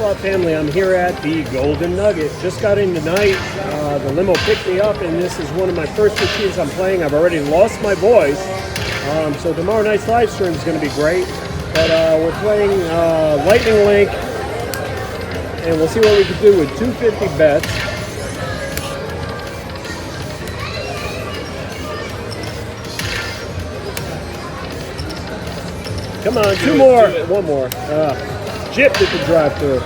Slot Family. I'm here at the Golden Nugget. Just got in tonight. The limo picked me up, and this is one of my first machines I'm playing. I've already lost my voice, so tomorrow night's live stream is going to be great. But we're playing Lightning Link, and we'll see what we can do with 250 bets. Come on, two more. One more. Gypped at the drive-thru.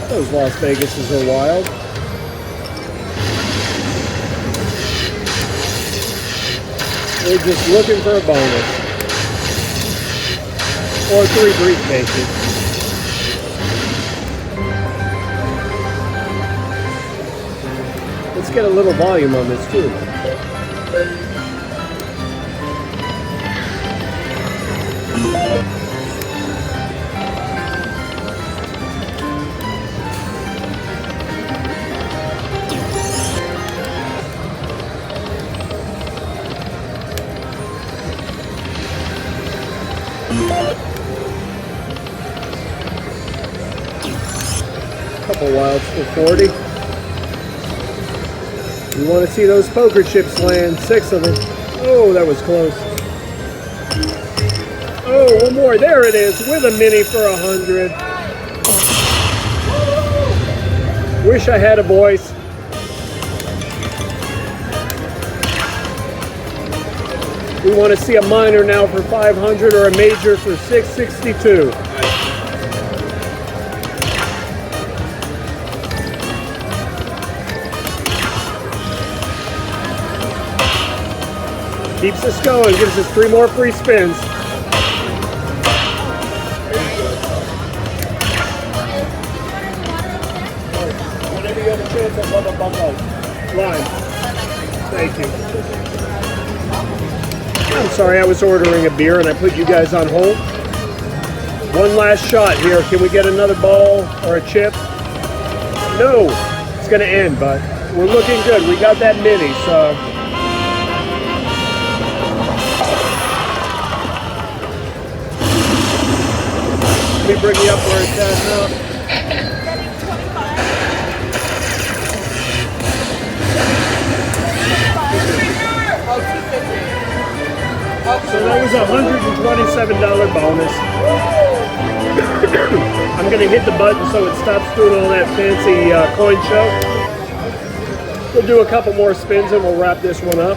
Those Las Vegases are wild. We're just looking for a bonus. Or 3 briefcases. Let's get a little volume on this too. Couple wilds for 40. You want to see those poker chips land, 6 of them. Oh, that was close. Oh, one more. There it is, with a mini for 100. Wish I had a voice. We want to see a minor now for 500 or a major for 662. Keeps us going, gives us 3 more free spins. Whenever you have a chance, I'd love a bump out. Lime. Thank you. I'm sorry, I was ordering a beer and I put you guys on hold. One last shot here. Can we get another ball or a chip? No, it's going to end, but we're looking good. We got that mini, so. Let me bring you up where it's at now. So that was a $127 bonus. I'm going to hit the button so it stops doing all that fancy coin show. We'll do a couple more spins and we'll wrap this one up.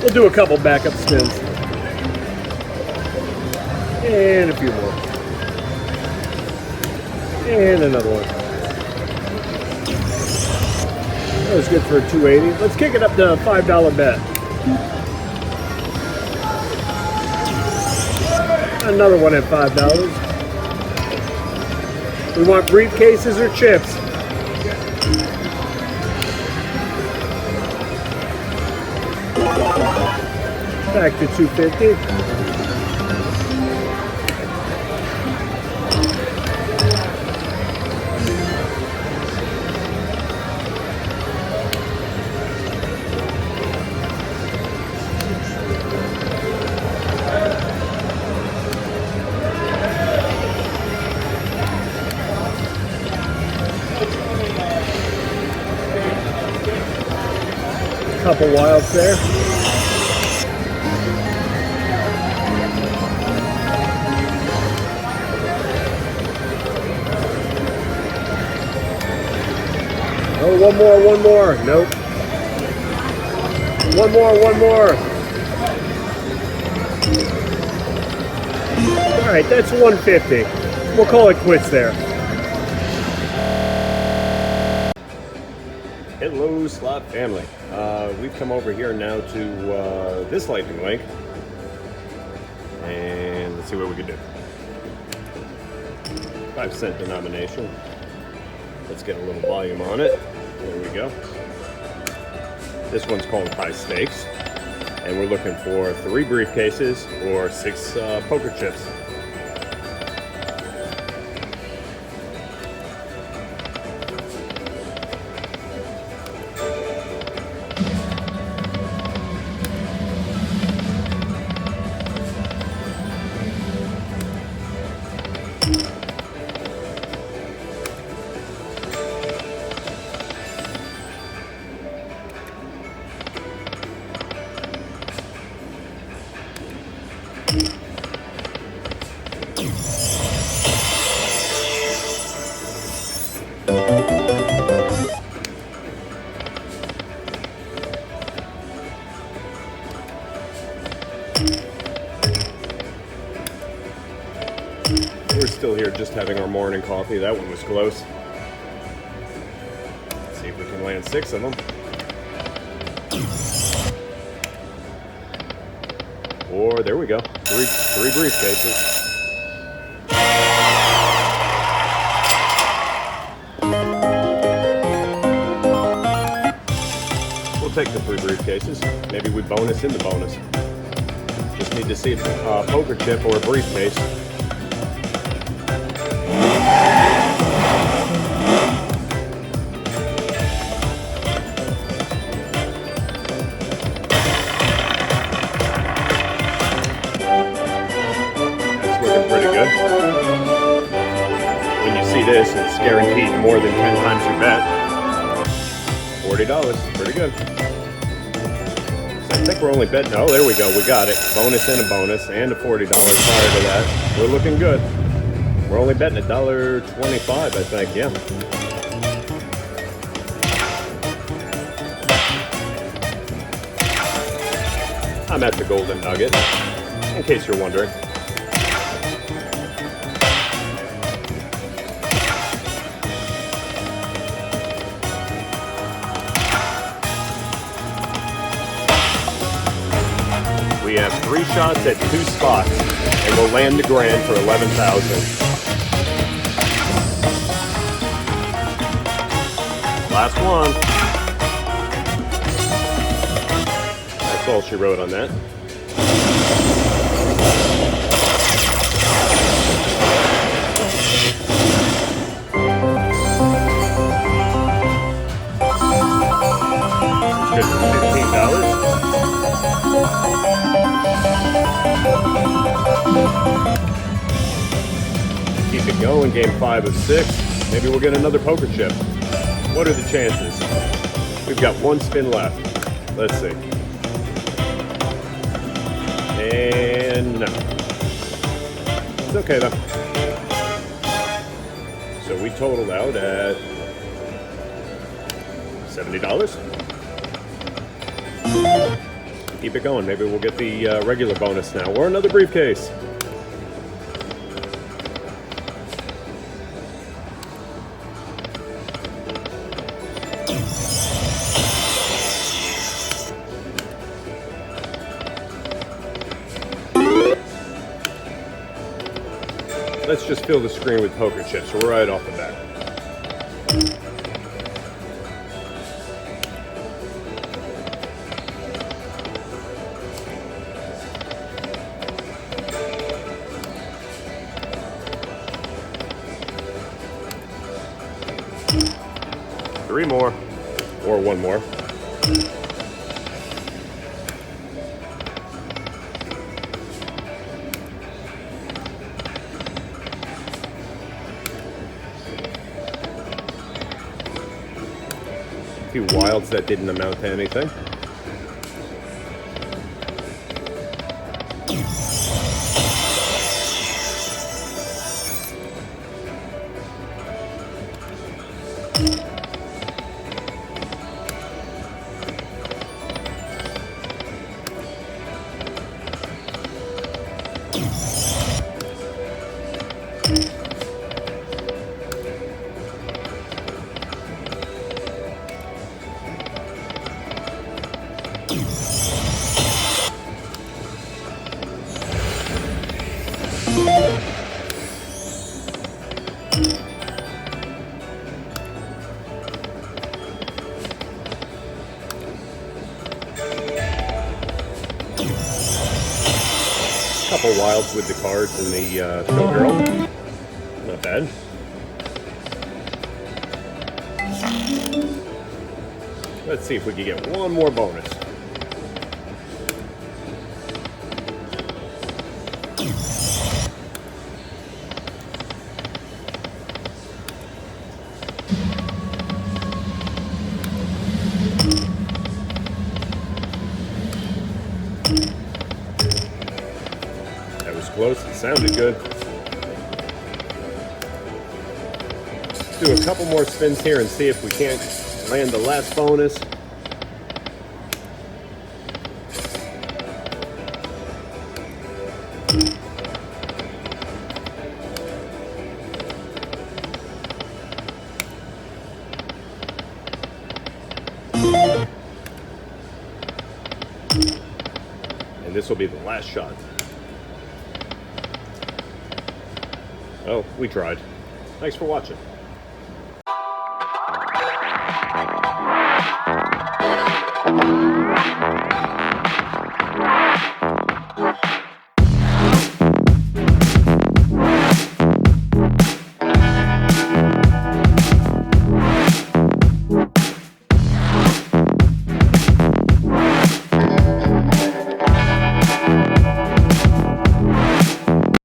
We'll do a couple backup spins. And a few more. And another one. That was good for a 280. Let's kick it up to a $5 bet. Another one at $5. We want briefcases or chips. Back to 250. Couple wilds there. Oh, one more. Nope. One more. All right, that's 150. We'll call it quits there. Hello, Slot Family. We've come over here now to this Lightning Link, and let's see what we can do. 5-cent denomination. Let's get a little volume on it. There we go. This one's called High Stakes, and we're looking for 3 briefcases or 6 poker chips. We're still here just having our morning coffee. That one was close. Let's see if we can land 6 of them. Or there we go. Three briefcases. We'll take the 3 briefcases. Maybe we bonus in the bonus. Just need to see if it's a poker chip or a briefcase. When you see this, it's guaranteed more than 10 times your bet. $40, pretty good. So I think we're only betting, oh, there we go, we got it. Bonus and a bonus, and a $40 prior to that. We're looking good. We're only betting $1.25, I think, yeah. I'm at the Golden Nugget, in case you're wondering. We have 3 shots at 2 spots, and we'll land the grand for $11,000. Last one. That's all she wrote on that. It's good for $15. Keep it going, game 5 of 6. Maybe we'll get another poker chip. What are the chances? We've got 1 spin left. Let's see. And no. It's okay though. So we totaled out at $70. Keep it going. Maybe we'll get the regular bonus now, or another briefcase. Let's just fill the screen with poker chips right off the bat. Three more, or 1 more. A few wilds that didn't amount to anything. Couple wilds with the cards and the showgirl. Not bad. Let's see if we can get 1 more bonus. Close, it sounded good. do a couple more spins here and see if we can't land the last bonus. And this will be the last shot. Oh, we tried. Thanks for watching.